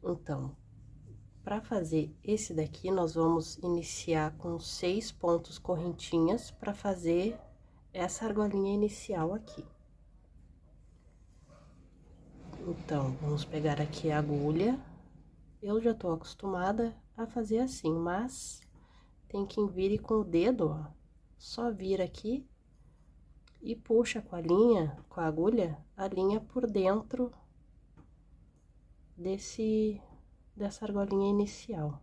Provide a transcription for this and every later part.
Então, para fazer esse daqui, nós vamos iniciar com 6 pontos correntinhas para fazer essa argolinha inicial aqui. Então, vamos pegar aqui a agulha. Eu já tô acostumada a fazer assim, mas tem que vir com o dedo, ó. Só vir aqui e puxa com a linha, com a agulha, a linha por dentro dessa argolinha inicial.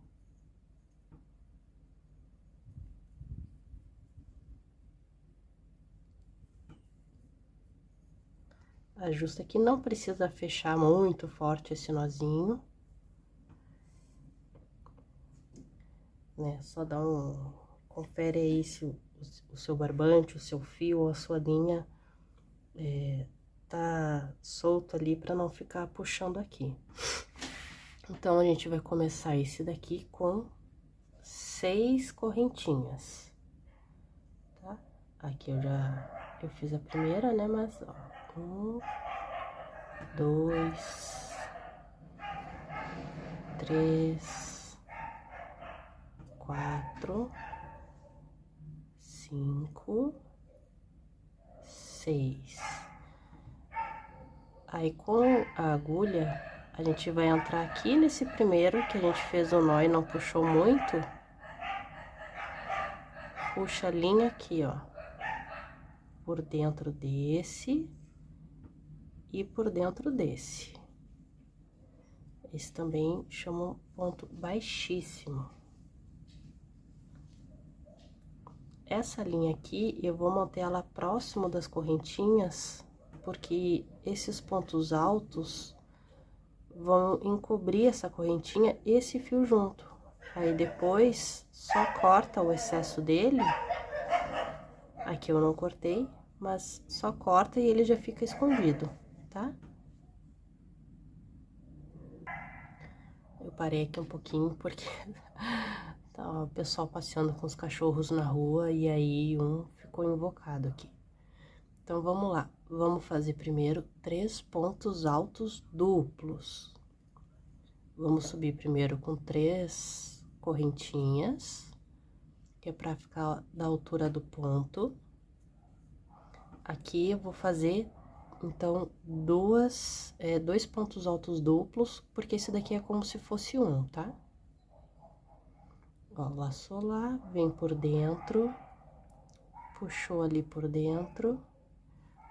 Ajusta aqui, não precisa fechar muito forte esse nozinho, né? Só dá um... confere aí se o seu barbante, o seu fio ou a sua linha tá solto ali pra não ficar puxando aqui. Então, a gente vai começar esse daqui com 6 correntinhas, tá? Aqui eu fiz a primeira, né? Mas, ó, 1, 2, 3, 4, 5, 6. Aí, com a agulha, a gente vai entrar aqui nesse primeiro que a gente fez o nó e não puxou muito. Puxa a linha aqui, ó, por dentro desse e por dentro desse. Esse também chama um ponto baixíssimo. Essa linha aqui, eu vou manter ela próximo das correntinhas, porque esses pontos altos vão encobrir essa correntinha e esse fio junto. Aí, depois, só corta o excesso dele. Aqui eu não cortei, mas só corta e ele já fica escondido, tá? Eu parei aqui um pouquinho porque tá o pessoal passeando com os cachorros na rua e aí um ficou invocado aqui. Então, vamos lá. Vamos fazer primeiro 3 pontos altos duplos. Vamos subir primeiro com 3 correntinhas, que é pra ficar da altura do ponto. Aqui eu vou fazer, então, dois pontos altos duplos, porque esse daqui é como se fosse um, tá? Ó, laçou lá, vem por dentro, puxou ali por dentro.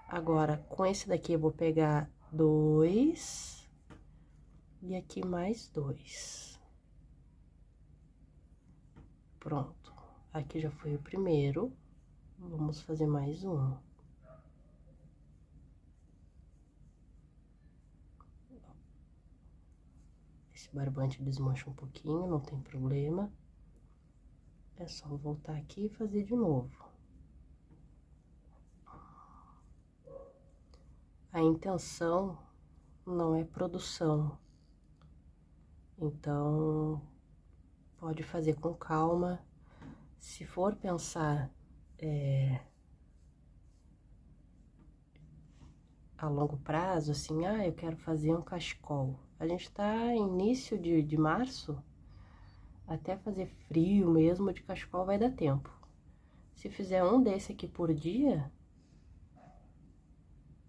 Agora, com esse daqui eu vou pegar 2 e aqui mais 2. Pronto. Aqui já foi o primeiro. Vamos fazer mais um. Esse barbante desmancha um pouquinho, não tem problema. É só voltar aqui e fazer de novo. A intenção não é produção. Então, pode fazer com calma. Se for pensar a longo prazo, assim, eu quero fazer um cachecol. A gente tá início de março, até fazer frio mesmo de cachecol vai dar tempo. Se fizer um desse aqui por dia,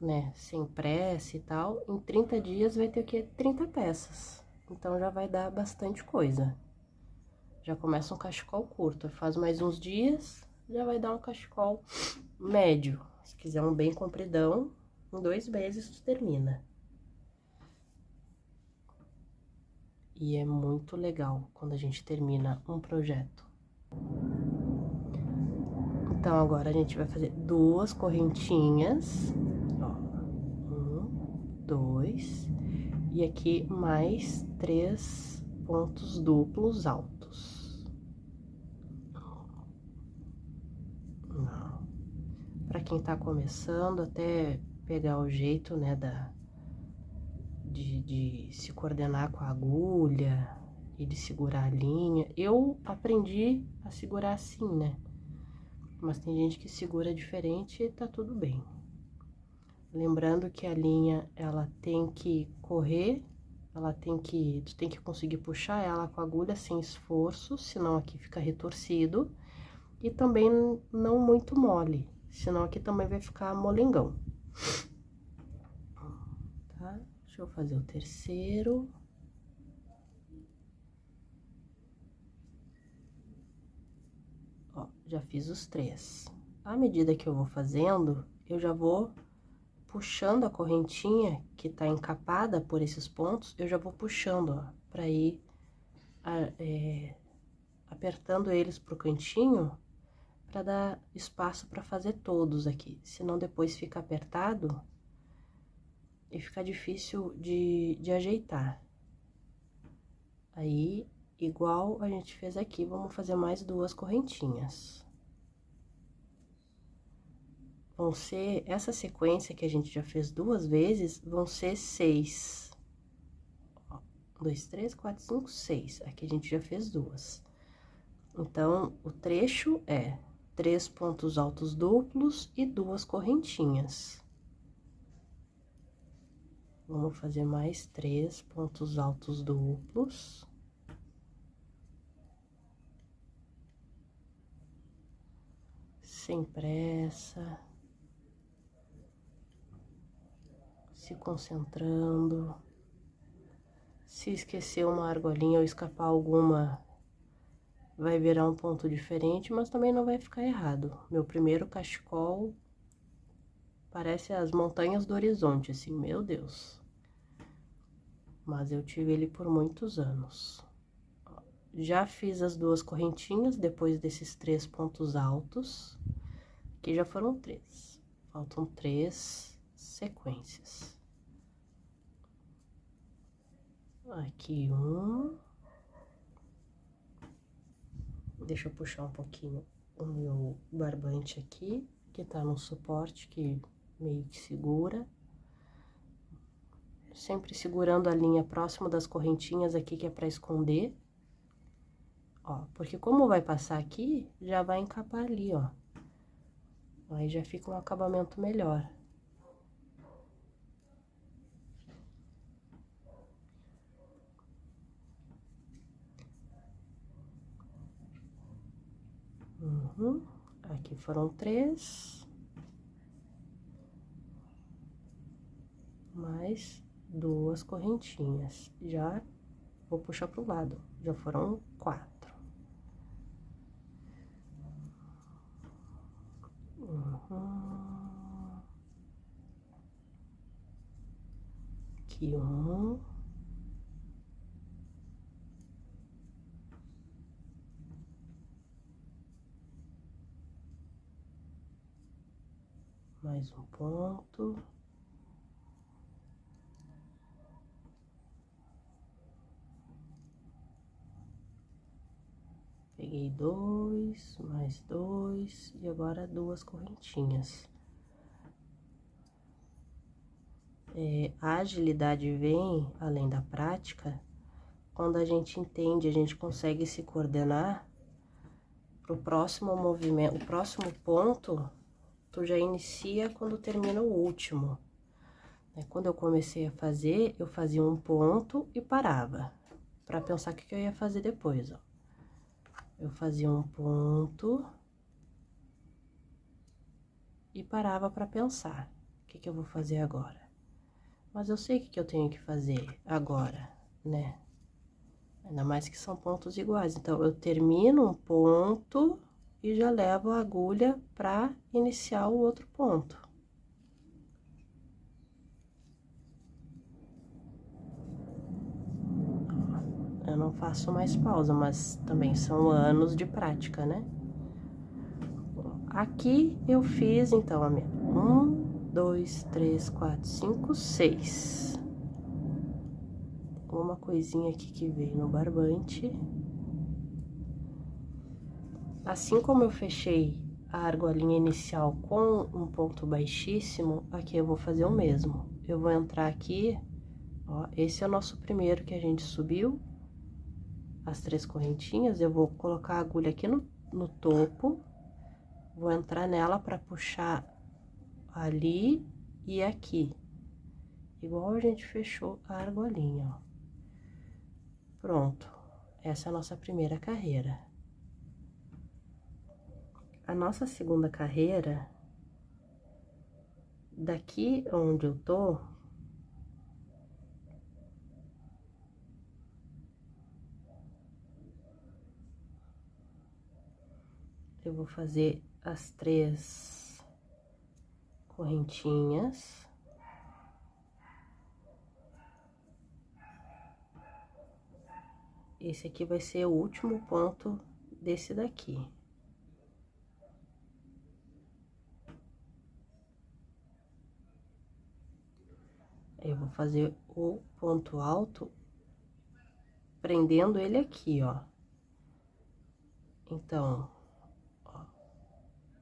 né, sem pressa e tal, em 30 dias vai ter o quê? 30 peças. Então, já vai dar bastante coisa. Já começa um cachecol curto, faz mais uns dias, já vai dar um cachecol médio. Se quiser um bem compridão, em 2 meses tu termina. E é muito legal quando a gente termina um projeto. Então, agora a gente vai fazer 2 correntinhas, ó, 1, 2, e aqui mais 3 pontos duplos altos. Pra quem tá começando, até pegar o jeito, né, de se coordenar com a agulha e de segurar a linha. Eu aprendi a segurar assim, né? Mas tem gente que segura diferente e tá tudo bem. Lembrando que a linha, ela tem que correr tu tem que conseguir puxar ela com a agulha sem esforço, senão aqui fica retorcido. E também não muito mole, senão aqui também vai ficar molengão. Tá? Deixa eu fazer o terceiro. Ó, já fiz os 3. À medida que eu vou fazendo, eu já vou puxando a correntinha que tá encapada por esses pontos, eu já vou puxando, ó, pra ir apertando eles pro cantinho, pra dar espaço pra fazer todos aqui. Senão depois fica apertado e fica difícil de ajeitar. Aí, igual a gente fez aqui, vamos fazer mais 2 correntinhas. Vão ser, essa sequência que a gente já fez 2 vezes, vão ser 6. Ó, 1, 2, 3, 4, 5, 6. Aqui a gente já fez 2. Então, o trecho é 3 pontos altos duplos e 2 correntinhas. Vamos fazer mais 3 pontos altos duplos. Sem pressa. Se concentrando. Se esquecer uma argolinha ou escapar alguma, vai virar um ponto diferente, mas também não vai ficar errado. Meu primeiro cachecol parece as montanhas do horizonte, assim, meu Deus. Mas eu tive ele por muitos anos. Já fiz as 2 correntinhas depois desses 3 pontos altos. Aqui já foram 3. Faltam 3 sequências. Aqui 1. Deixa eu puxar um pouquinho o meu barbante aqui, que tá no suporte que meio que segura. Sempre segurando a linha próximo das correntinhas aqui, que é pra esconder. Ó, porque como vai passar aqui, já vai encapar ali, ó. Aí já fica um acabamento melhor. Aqui foram 3. Mais 2 correntinhas. Já vou puxar pro lado. Já foram 4. Aqui 1. Mais um ponto. Peguei 2, mais 2, e agora 2 correntinhas. A agilidade vem, além da prática, quando a gente entende, a gente consegue se coordenar pro próximo movimento. O próximo ponto, tu já inicia quando termina o último. Quando eu comecei a fazer, eu fazia um ponto e parava, pra pensar o que eu ia fazer depois, ó. Eu fazia um ponto e parava pra pensar, o que eu vou fazer agora? Mas eu sei o que eu tenho que fazer agora, né? Ainda mais que são pontos iguais. Então, eu termino um ponto e já levo a agulha pra iniciar o outro ponto. Eu não faço mais pausa, mas também são anos de prática, né? Aqui eu fiz, então, a minha 1, 2, 3, 4, 5, 6. Uma coisinha aqui que veio no barbante. Assim como eu fechei a argolinha inicial com um ponto baixíssimo, aqui eu vou fazer o mesmo. Eu vou entrar aqui, ó, esse é o nosso primeiro que a gente subiu. As 3 correntinhas, eu vou colocar a agulha aqui no topo, vou entrar nela pra puxar ali e aqui, igual a gente fechou a argolinha, ó. Pronto, essa é a nossa primeira carreira. A nossa segunda carreira, daqui onde eu tô, eu vou fazer as 3 correntinhas. Esse aqui vai ser o último ponto desse daqui. Eu vou fazer o ponto alto prendendo ele aqui, ó. Então, ó,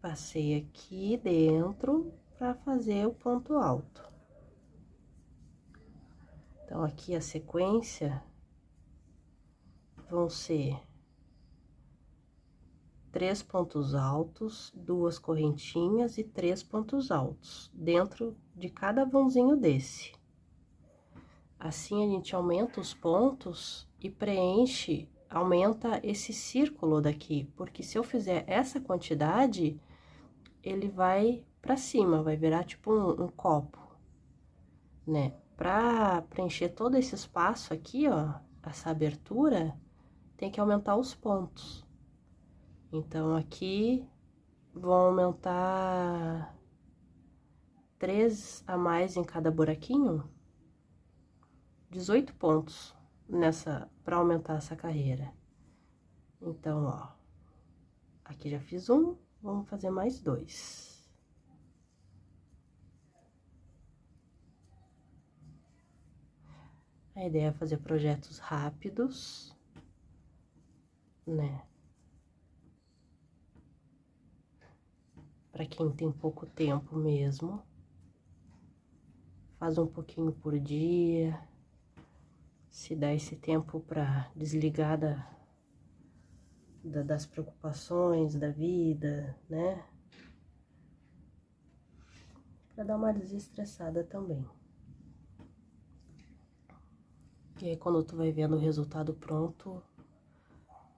passei aqui dentro para fazer o ponto alto. Então, aqui a sequência vão ser 3 pontos altos, 2 correntinhas e 3 pontos altos dentro de cada vãozinho desse. Assim, a gente aumenta os pontos e preenche, aumenta esse círculo daqui, porque se eu fizer essa quantidade, ele vai pra cima, vai virar tipo um copo, né? Pra preencher todo esse espaço aqui, ó, essa abertura, tem que aumentar os pontos. Então, aqui vão aumentar 3 a mais em cada buraquinho, 18 pontos para aumentar essa carreira. Então, ó, aqui já fiz um, vamos fazer mais 2. A ideia é fazer projetos rápidos, né? Para quem tem pouco tempo mesmo. Faz um pouquinho por dia. Se dá esse tempo para desligar das preocupações da vida, né? Para dar uma desestressada também. E aí, quando tu vai vendo o resultado pronto,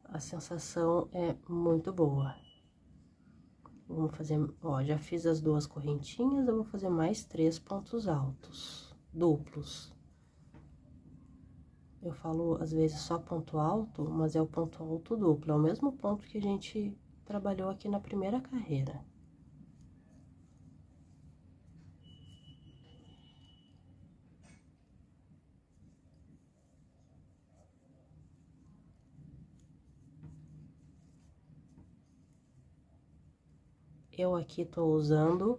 a sensação é muito boa. Vamos fazer, ó, já fiz as 2 correntinhas, eu vou fazer mais 3 pontos altos, duplos. Eu falo, às vezes, só ponto alto, mas é o ponto alto duplo, é o mesmo ponto que a gente trabalhou aqui na primeira carreira. Eu aqui tô usando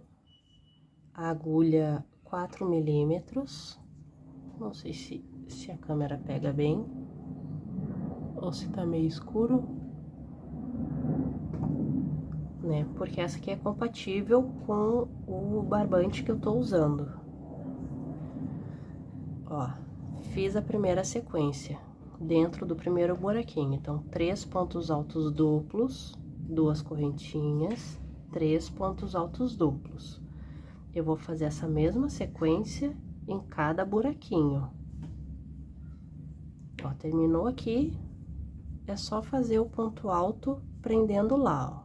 a agulha 4 milímetros, não sei se a câmera pega bem, ou se tá meio escuro, né? Porque essa aqui é compatível com o barbante que eu tô usando. Ó, fiz a primeira sequência dentro do primeiro buraquinho, então 3 pontos altos duplos, 2 correntinhas, 3 pontos altos duplos. Eu vou fazer essa mesma sequência em cada buraquinho. Ó, terminou aqui, é só fazer o ponto alto prendendo lá, ó.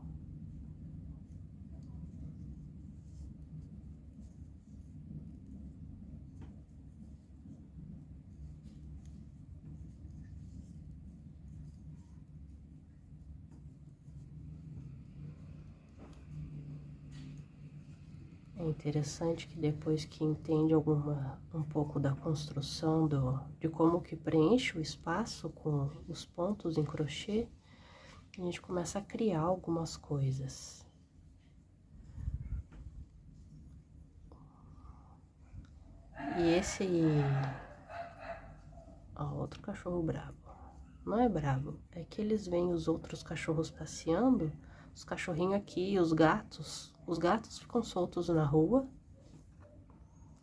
É interessante que depois que entende um pouco da construção de como que preenche o espaço com os pontos em crochê, a gente começa a criar algumas coisas. E esse... Ó, outro cachorro bravo. Não é bravo, é que eles veem os outros cachorros passeando, os cachorrinhos aqui, os gatos ficam soltos na rua,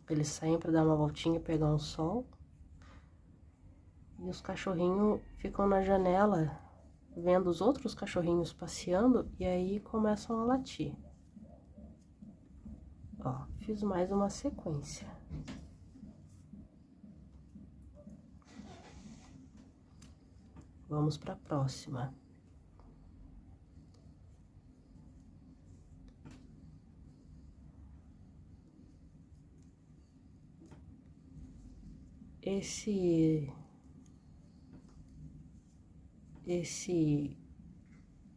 eles saem para dar uma voltinha, pegar um sol, e os cachorrinhos ficam na janela, vendo os outros cachorrinhos passeando, e aí começam a latir. Ó, fiz mais uma sequência. Vamos para a próxima. Esse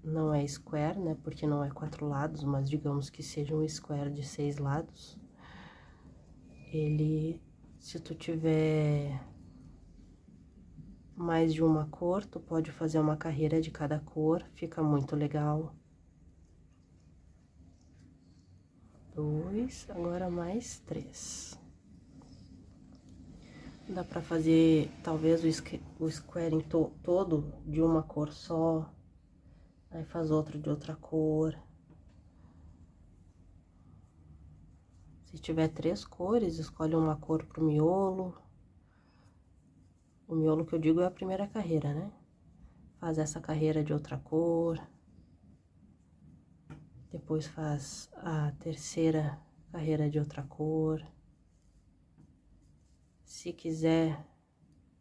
não é square, né? Porque não é 4 lados, mas digamos que seja um square de 6 lados. Ele, se tu tiver mais de uma cor, tu pode fazer uma carreira de cada cor, fica muito legal. 2, agora mais 3. Dá pra fazer, talvez, o square todo de uma cor só. Aí faz outro de outra cor. Se tiver 3 cores, escolhe uma cor pro miolo. O miolo que eu digo é a primeira carreira, né? Faz essa carreira de outra cor. Depois faz a terceira carreira de outra cor. Se quiser,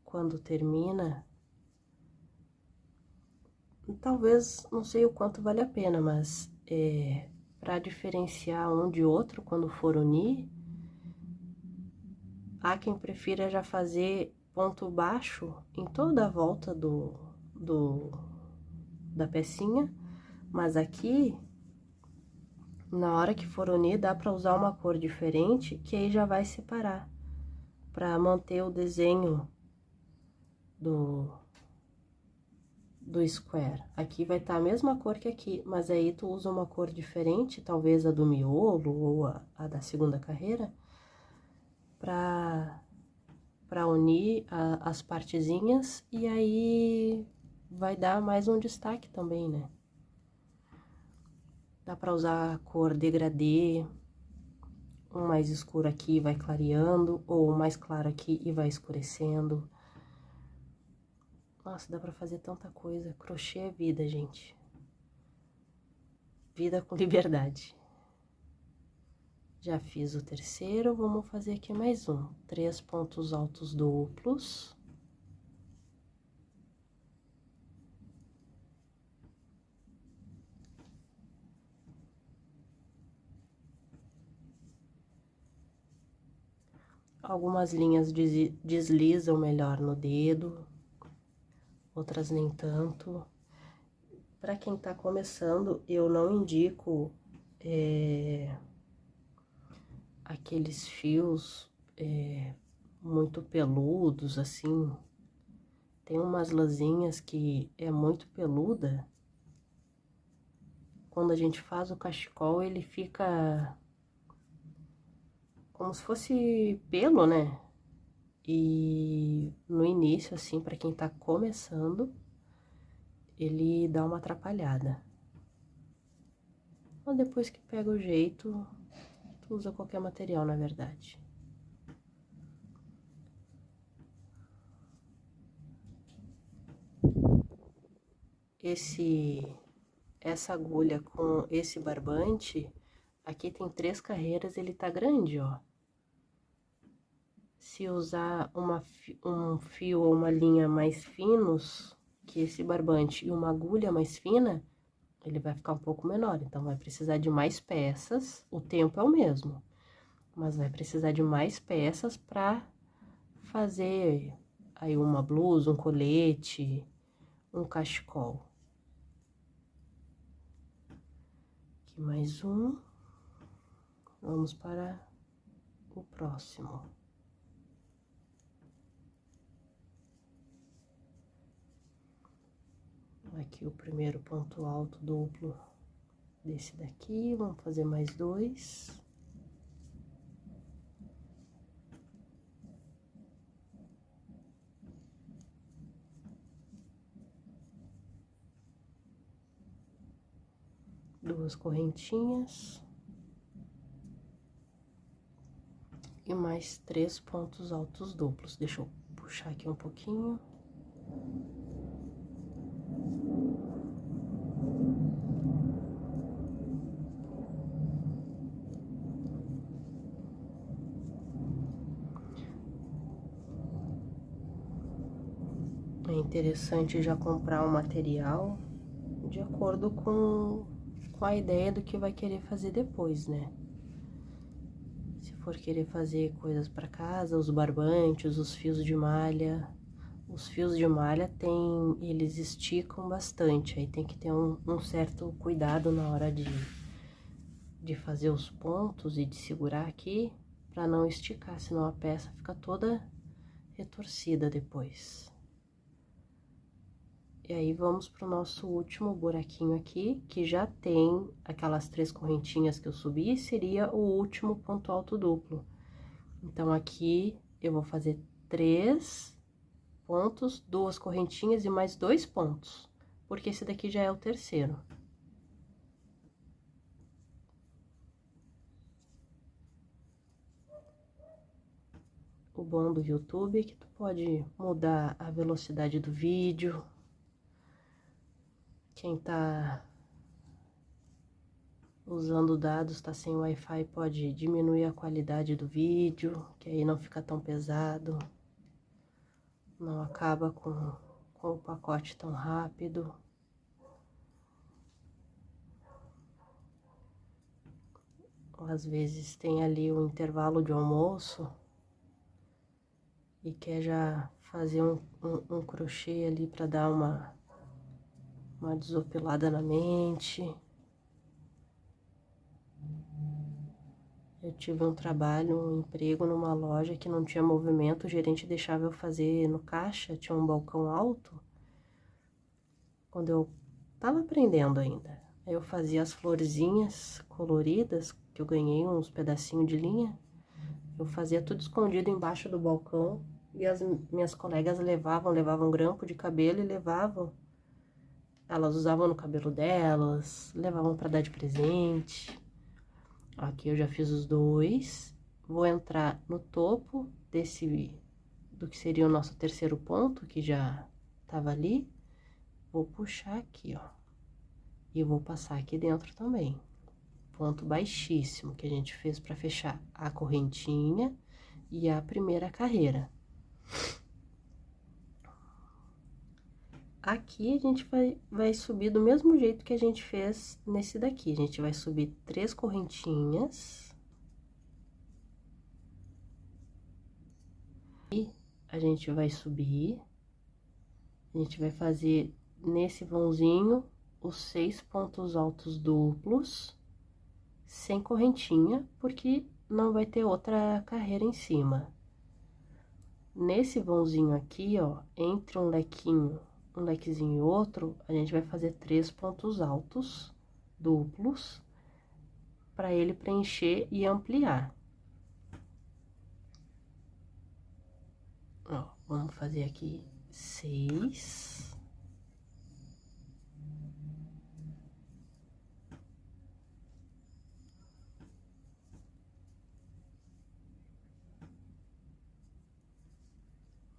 quando termina, talvez, não sei o quanto vale a pena, mas para diferenciar um de outro quando for unir, há quem prefira já fazer ponto baixo em toda a volta da pecinha, mas aqui, na hora que for unir, dá para usar uma cor diferente, que aí já vai separar, para manter o desenho do square. Aqui vai estar a mesma cor que aqui, mas aí tu usa uma cor diferente, talvez a do miolo ou a da segunda carreira, para unir as partezinhas, e aí vai dar mais um destaque também, né? Dá para usar a cor degradê, um mais escuro aqui e vai clareando, ou um mais claro aqui e vai escurecendo. Nossa, dá pra fazer tanta coisa. Crochê é vida, gente. Vida com liberdade. Já fiz o terceiro, vamos fazer aqui mais um. 3 pontos altos duplos. Algumas linhas deslizam melhor no dedo, outras nem tanto. Para quem tá começando, eu não indico aqueles fios muito peludos, assim. Tem umas lãzinhas que é muito peluda. Quando a gente faz o cachecol, ele fica como se fosse pelo, né? E no início, assim, para quem tá começando, ele dá uma atrapalhada. Mas depois que pega o jeito, tu usa qualquer material, na verdade. Essa agulha com esse barbante, aqui tem 3 carreiras, ele tá grande, ó. Se usar um fio ou uma linha mais finos que esse barbante e uma agulha mais fina, ele vai ficar um pouco menor. Então, vai precisar de mais peças, o tempo é o mesmo, mas vai precisar de mais peças para fazer aí uma blusa, um colete, um cachecol. Aqui mais um. Vamos para o próximo. Aqui o primeiro ponto alto duplo desse daqui, vamos fazer mais 2. Duas correntinhas. E mais 3 pontos altos duplos. Deixa eu puxar aqui um pouquinho. É interessante já comprar o material de acordo com a ideia do que vai querer fazer depois, né? Se for querer fazer coisas para casa, os barbantes, os fios de malha. Os fios de malha eles esticam bastante, aí tem que ter um certo cuidado na hora de fazer os pontos e de segurar aqui, para não esticar, senão a peça fica toda retorcida depois. E aí, vamos pro nosso último buraquinho aqui, que já tem aquelas 3 correntinhas que eu subi, seria o último ponto alto duplo. Então, aqui eu vou fazer 3 pontos, 2 correntinhas e mais 2 pontos, porque esse daqui já é o terceiro. O bom do YouTube é que tu pode mudar a velocidade do vídeo. Quem tá usando dados, tá sem Wi-Fi, pode diminuir a qualidade do vídeo, que aí não fica tão pesado. Não acaba com o pacote tão rápido. Às vezes tem ali o intervalo de almoço e quer já fazer um crochê ali para dar uma desopilada na mente. Eu tive um trabalho, um emprego numa loja que não tinha movimento, o gerente deixava eu fazer no caixa, tinha um balcão alto, quando eu tava aprendendo ainda. Aí eu fazia as florzinhas coloridas, que eu ganhei uns pedacinhos de linha, eu fazia tudo escondido embaixo do balcão, e as minhas colegas levavam grampo de cabelo e levavam. Elas usavam no cabelo delas, levavam para dar de presente. Aqui eu já fiz os 2, vou entrar no topo do que seria o nosso terceiro ponto, que já tava ali, vou puxar aqui, ó, e vou passar aqui dentro também. Ponto baixíssimo que a gente fez para fechar a correntinha e a primeira carreira. Aqui a gente vai subir do mesmo jeito que a gente fez nesse daqui. A gente vai subir 3 correntinhas. E a gente vai subir. A gente vai fazer nesse vãozinho os 6 pontos altos duplos, sem correntinha, porque não vai ter outra carreira em cima. Nesse vãozinho aqui, ó, entre um lequezinho e outro, a gente vai fazer 3 pontos altos duplos para ele preencher e ampliar. Ó, vamos fazer aqui 6.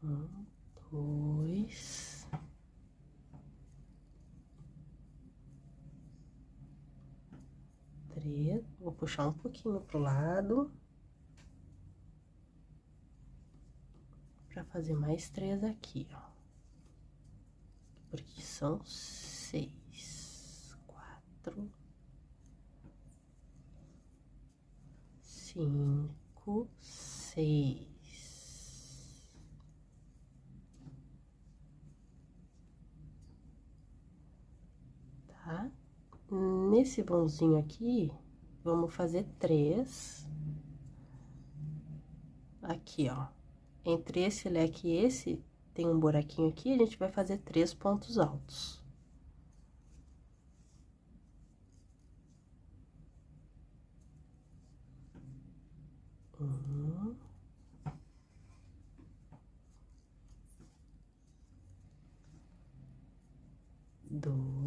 Um, 2. 3. Vou puxar um pouquinho pro lado. Pra fazer mais 3 aqui, ó. Porque são 6. 4. 5, 6. Tá? Nesse vãozinho aqui, vamos fazer 3. Aqui, ó. Entre esse leque e esse, tem um buraquinho aqui, a gente vai fazer 3 pontos altos. Um. 2.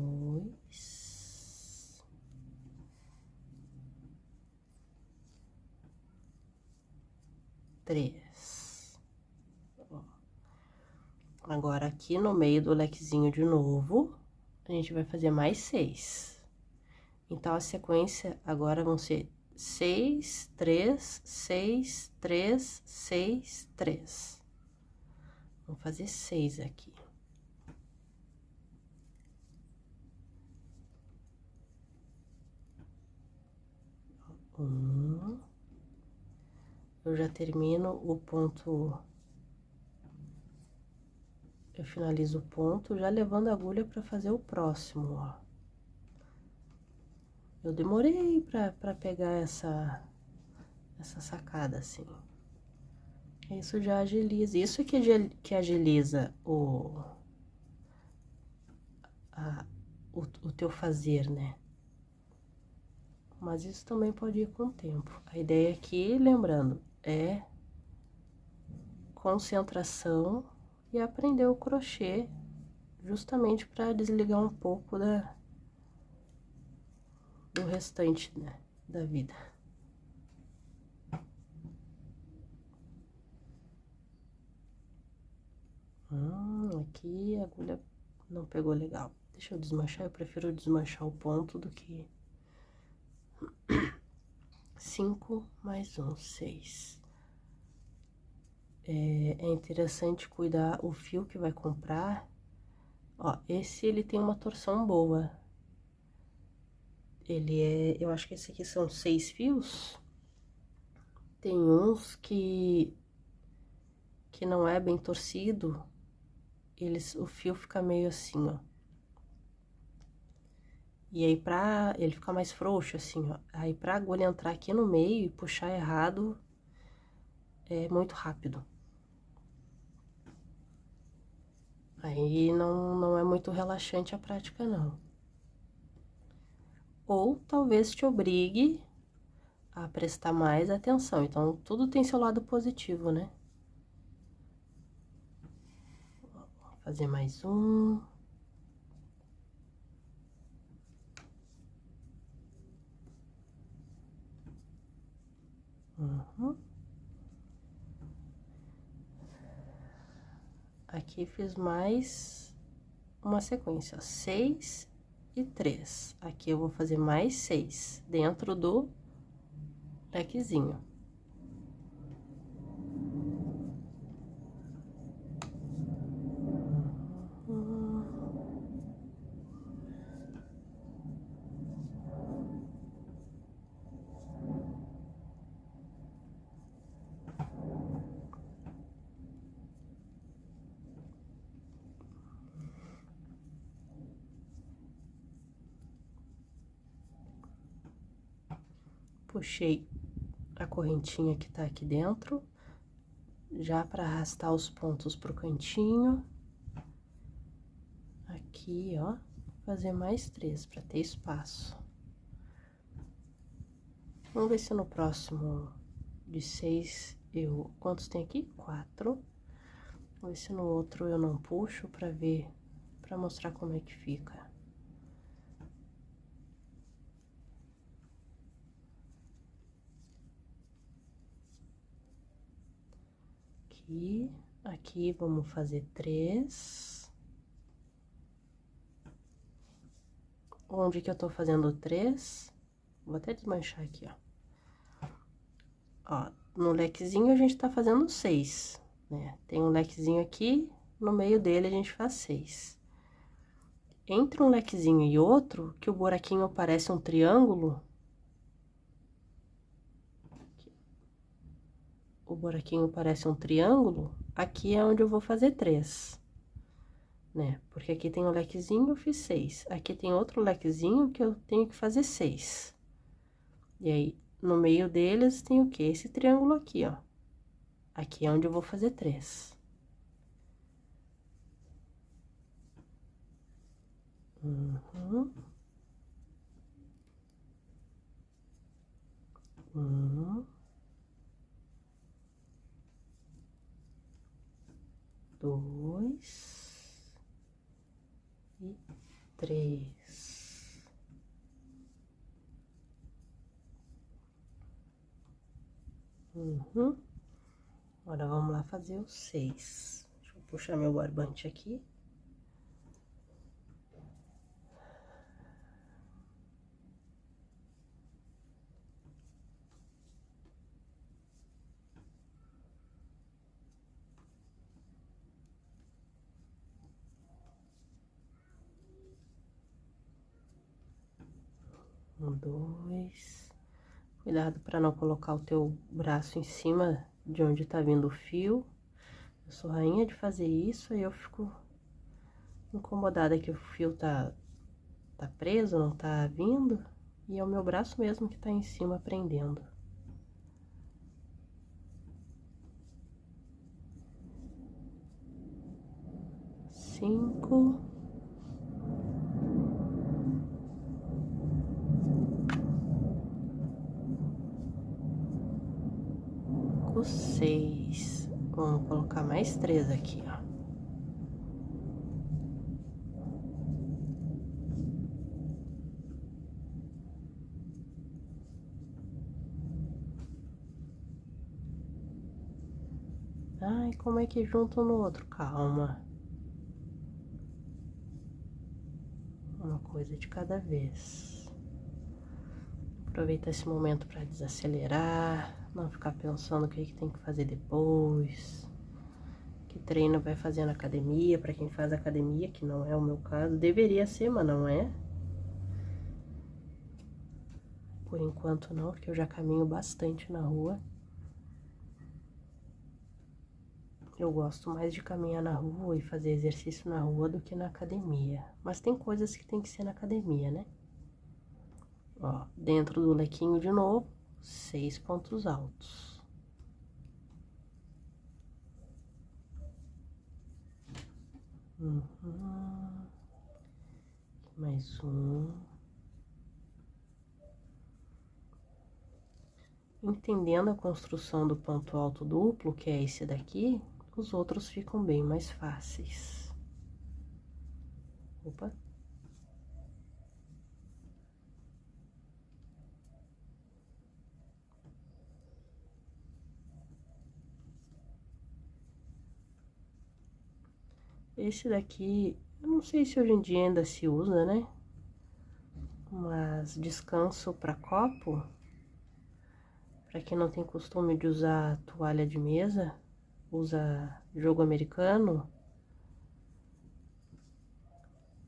3. Agora, aqui no meio do lequezinho de novo, a gente vai fazer mais 6. Então, a sequência agora vão ser 6, 3, 6, 3, 6, 3. Vamos fazer 6 aqui. Eu já termino o ponto, eu finalizo o ponto já levando a agulha pra fazer o próximo, ó. Eu demorei pra pegar essa sacada, assim. Isso já agiliza, isso que agiliza o teu fazer, né? Mas isso também pode ir com o tempo. A ideia aqui, lembrando, é concentração e aprender o crochê justamente para desligar um pouco do restante, né, da vida. Aqui a agulha não pegou legal. Deixa eu desmanchar, eu prefiro desmanchar o ponto do que 5 mais 1, 6. É interessante cuidar o fio que vai comprar. Ó, esse ele tem uma torção boa. Eu acho que esse aqui são 6 fios. Tem uns que não é bem torcido, o fio fica meio assim, ó. E aí ele fica mais frouxo assim, ó. Aí pra agulha entrar aqui no meio e puxar errado, é muito rápido. Aí não é muito relaxante a prática, não. Ou talvez te obrigue a prestar mais atenção. Então, tudo tem seu lado positivo, né? Vou fazer mais um. Aqui fiz mais uma sequência, ó, 6 e 3. Aqui eu vou fazer mais 6 dentro do lequezinho. Puxei a correntinha que tá aqui dentro, já para arrastar os pontos pro cantinho. Aqui, ó, fazer mais 3 para ter espaço. Vamos ver se no próximo de 6 quantos tem aqui? 4. Vamos ver se no outro eu não puxo para ver, para mostrar como é que fica. Aqui vamos fazer 3. Onde que eu tô fazendo 3? Vou até desmanchar aqui, ó. Ó, no lequezinho a gente tá fazendo 6, né? Tem um lequezinho aqui, no meio dele a gente faz 6. Entre um lequezinho e outro, que o buraquinho parece um triângulo, o buraquinho parece um triângulo, aqui é onde eu vou fazer 3, né? Porque aqui tem um lequezinho, eu fiz 6. Aqui tem outro lequezinho que eu tenho que fazer 6. E aí, no meio deles tem o quê? Esse triângulo aqui, ó. Aqui é onde eu vou fazer 3. Dois e 3. Agora, vamos lá fazer o 6. Deixa eu puxar meu barbante aqui. Um, 2. Cuidado para não colocar o teu braço em cima de onde tá vindo o fio. Eu sou rainha de fazer isso, aí eu fico incomodada que o fio tá preso, não tá vindo, e é o meu braço mesmo que tá em cima prendendo. Cinco. Com 6. Vamos colocar mais 3 aqui, ó. Ai, como é que junta um no outro? Calma. Uma coisa de cada vez. Aproveitar esse momento para desacelerar, não ficar pensando o que tem que fazer depois. Que treino vai fazer na academia, para quem faz academia, que não é o meu caso. Deveria ser, mas não é. Por enquanto não, porque eu já caminho bastante na rua. Eu gosto mais de caminhar na rua e fazer exercício na rua do que na academia. Mas tem coisas que tem que ser na academia, né? Ó, dentro do lequinho de novo, 6 pontos altos. Mais um. Entendendo a construção do ponto alto duplo, que é esse daqui, os outros ficam bem mais fáceis. Opa. Esse daqui, eu não sei se hoje em dia ainda se usa, né? Mas descanso para copo, para quem não tem costume de usar toalha de mesa, usa jogo americano.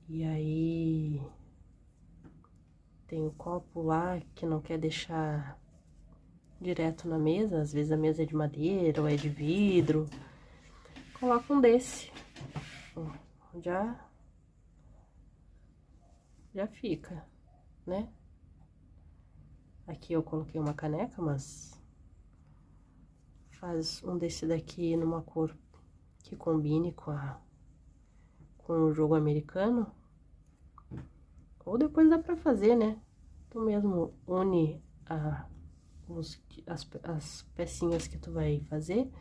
E aí tem o copo lá que não quer deixar direto na mesa, às vezes a mesa é de madeira ou é de vidro. Coloca um desse. Ó, já fica, né? Aqui eu coloquei uma caneca, mas faz um desse daqui numa cor que combine com o jogo americano. Ou depois dá pra fazer, né? Tu mesmo une as pecinhas que tu vai fazer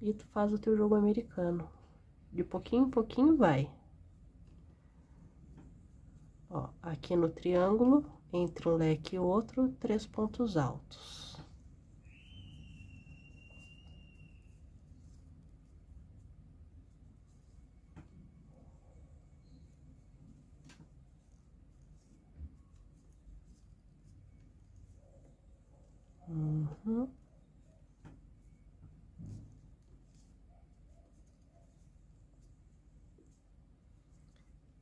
e tu faz o teu jogo americano. De pouquinho em pouquinho vai. Ó, aqui no triângulo, entre um leque e outro, 3 pontos altos.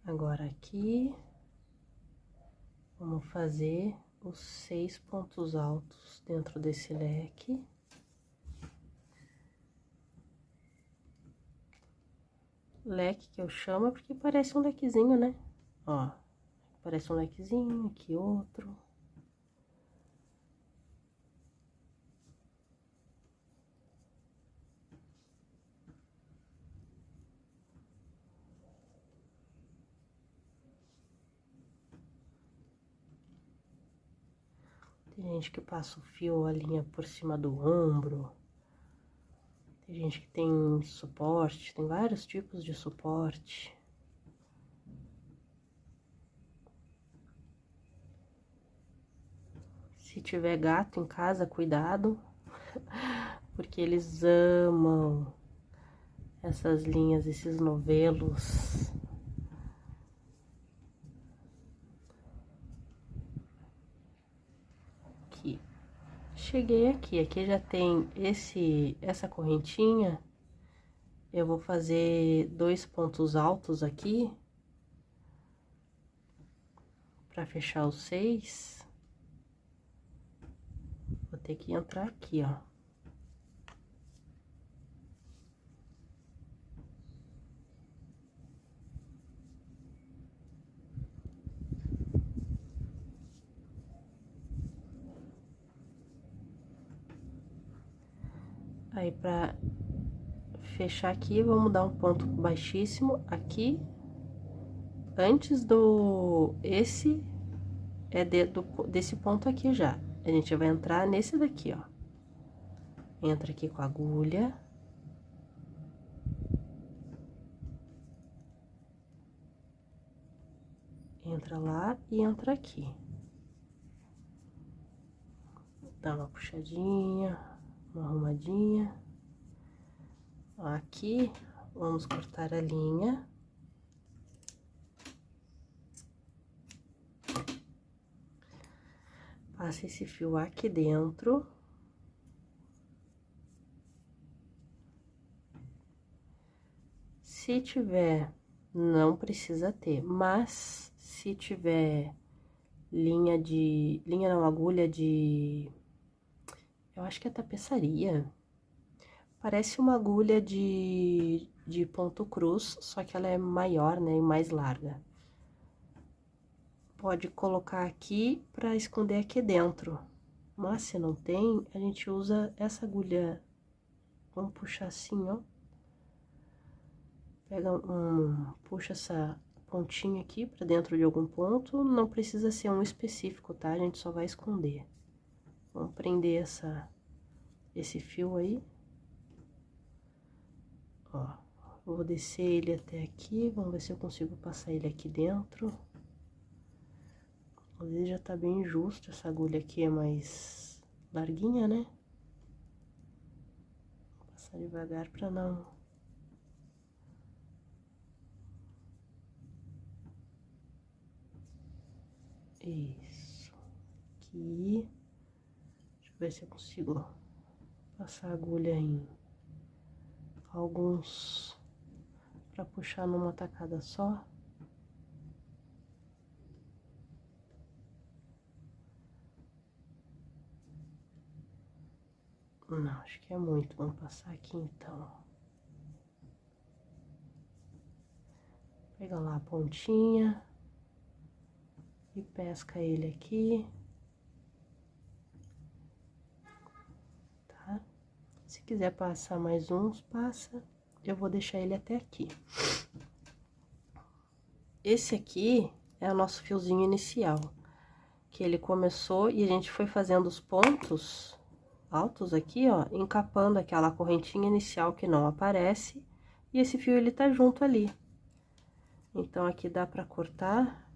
Agora aqui, vamos fazer os 6 pontos altos dentro desse leque. Leque que eu chamo porque parece um lequezinho, né? Ó, parece um lequezinho, aqui outro. Tem gente que passa o fio, a linha por cima do ombro. Tem gente que tem suporte, tem vários tipos de suporte. Se tiver gato em casa, cuidado, porque eles amam essas linhas, esses novelos. Aqui. Cheguei aqui já tem essa correntinha. Eu vou fazer 2 pontos altos aqui para fechar os 6. vou ter que entrar aqui, ó. Aí, pra fechar aqui, vamos dar um ponto baixíssimo aqui. Antes do... Esse é desse ponto aqui já. A gente vai entrar nesse daqui, ó. Entra aqui com a agulha. Entra lá e entra aqui. Dá uma puxadinha, uma arrumadinha. Aqui, vamos cortar a linha. Passa esse fio aqui dentro. Se tiver, não precisa ter, mas se tiver linha não, agulha de, eu acho que é tapeçaria. Parece uma agulha de ponto cruz, só que ela é maior, né, e mais larga. Pode colocar aqui pra esconder aqui dentro. Mas se não tem, a gente usa essa agulha. Vamos puxar assim, ó. Puxa essa pontinha aqui pra dentro de algum ponto. Não precisa ser um específico, tá? A gente só vai esconder. Vamos prender esse fio aí. Ó, vou descer ele até aqui. Vamos ver se eu consigo passar ele aqui dentro. Às vezes já tá bem justo, essa agulha aqui é mais larguinha, né? Vou passar devagar pra não... Isso. Aqui. Deixa eu ver se eu consigo passar a agulha em alguns pra puxar numa tacada só. Não, acho que é muito. Vamos passar aqui então. Pega lá a pontinha e pesca ele aqui. Tá? Se quiser passar mais uns, passa. Eu vou deixar ele até aqui. Esse aqui é o nosso fiozinho inicial, que ele começou e a gente foi fazendo os pontos altos aqui, ó, encapando aquela correntinha inicial que não aparece, e esse fio ele tá junto ali. Então, aqui dá pra cortar.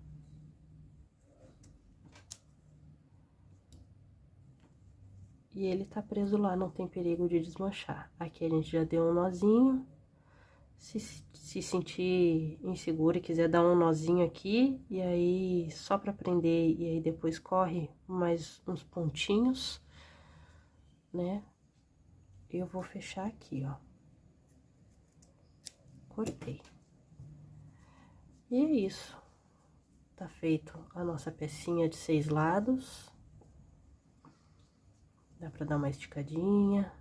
E ele tá preso lá, não tem perigo de desmanchar. Aqui a gente já deu um nozinho. Se sentir inseguro e quiser dar um nozinho aqui, e aí só pra prender, e aí depois corre mais uns pontinhos, né? Eu vou fechar aqui, ó. Cortei. E é isso. Tá feito a nossa pecinha de 6 lados. Dá pra dar uma esticadinha,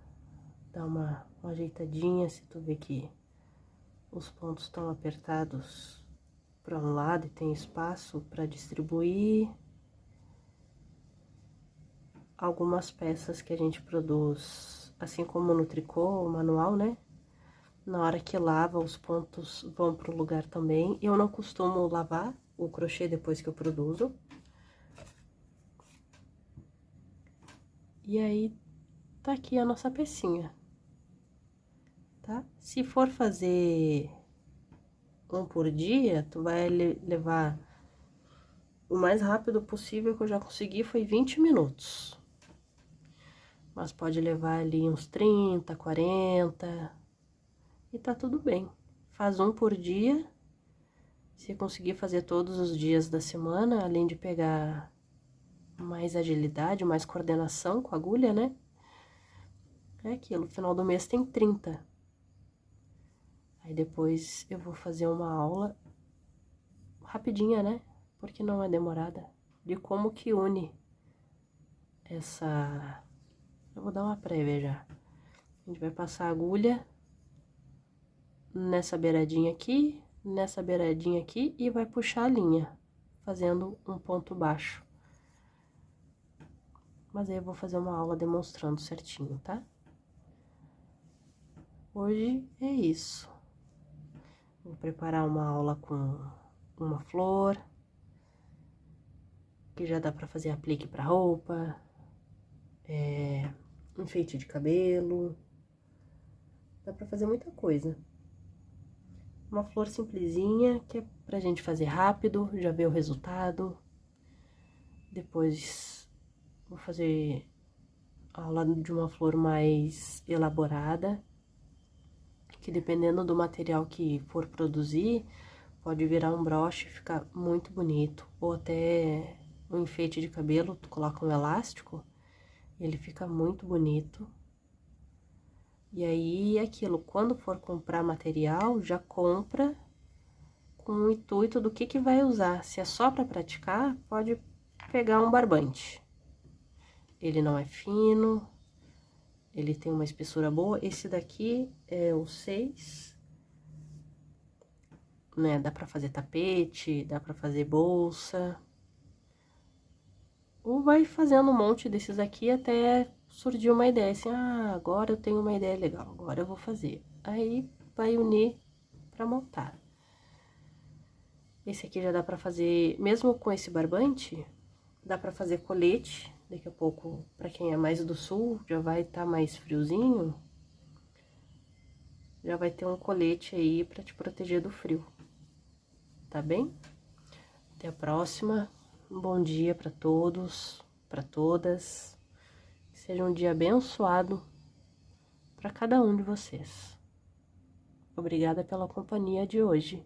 dar uma ajeitadinha, se tu vê que os pontos estão apertados para um lado e tem espaço para distribuir. Algumas peças que a gente produz, assim como no tricô, o manual, né? Na hora que lava, os pontos vão pro lugar também. Eu não costumo lavar o crochê depois que eu produzo. E aí, tá aqui a nossa pecinha, tá? Se for fazer um por dia, tu vai levar o mais rápido possível que eu já consegui foi 20 minutos. Mas pode levar ali uns 30, 40 e tá tudo bem. Faz um por dia. Se conseguir fazer todos os dias da semana, além de pegar mais agilidade, mais coordenação com a agulha, né? É aquilo, no final do mês tem 30. Aí depois eu vou fazer uma aula rapidinha, né? Porque não é demorada, de como que une Eu vou dar uma prévia já. A gente vai passar a agulha nessa beiradinha aqui e vai puxar a linha, fazendo um ponto baixo. Mas aí eu vou fazer uma aula demonstrando certinho, tá? Hoje é isso. Vou preparar uma aula com uma flor, que já dá pra fazer aplique pra roupa, enfeite de cabelo, dá pra fazer muita coisa. Uma flor simplesinha, que é pra gente fazer rápido, já ver o resultado. Depois vou fazer aula de uma flor mais elaborada, que dependendo do material que for produzir, pode virar um broche e ficar muito bonito. Ou até um enfeite de cabelo, tu coloca um elástico, ele fica muito bonito. E aí, aquilo, quando for comprar material, já compra com o intuito do que vai usar. Se é só para praticar, pode pegar um barbante. Ele não é fino, ele tem uma espessura boa. Esse daqui é o 6, né? Dá pra fazer tapete, dá pra fazer bolsa. Ou vai fazendo um monte desses aqui até surgir uma ideia, assim, ah, agora eu tenho uma ideia legal, agora eu vou fazer. Aí, vai unir pra montar. Esse aqui já dá pra fazer, mesmo com esse barbante, dá pra fazer colete. Daqui a pouco, pra quem é mais do sul, já vai estar mais friozinho. Já vai ter um colete aí pra te proteger do frio. Tá bem? Até a próxima. Um bom dia pra todos, pra todas. Que seja um dia abençoado pra cada um de vocês. Obrigada pela companhia de hoje.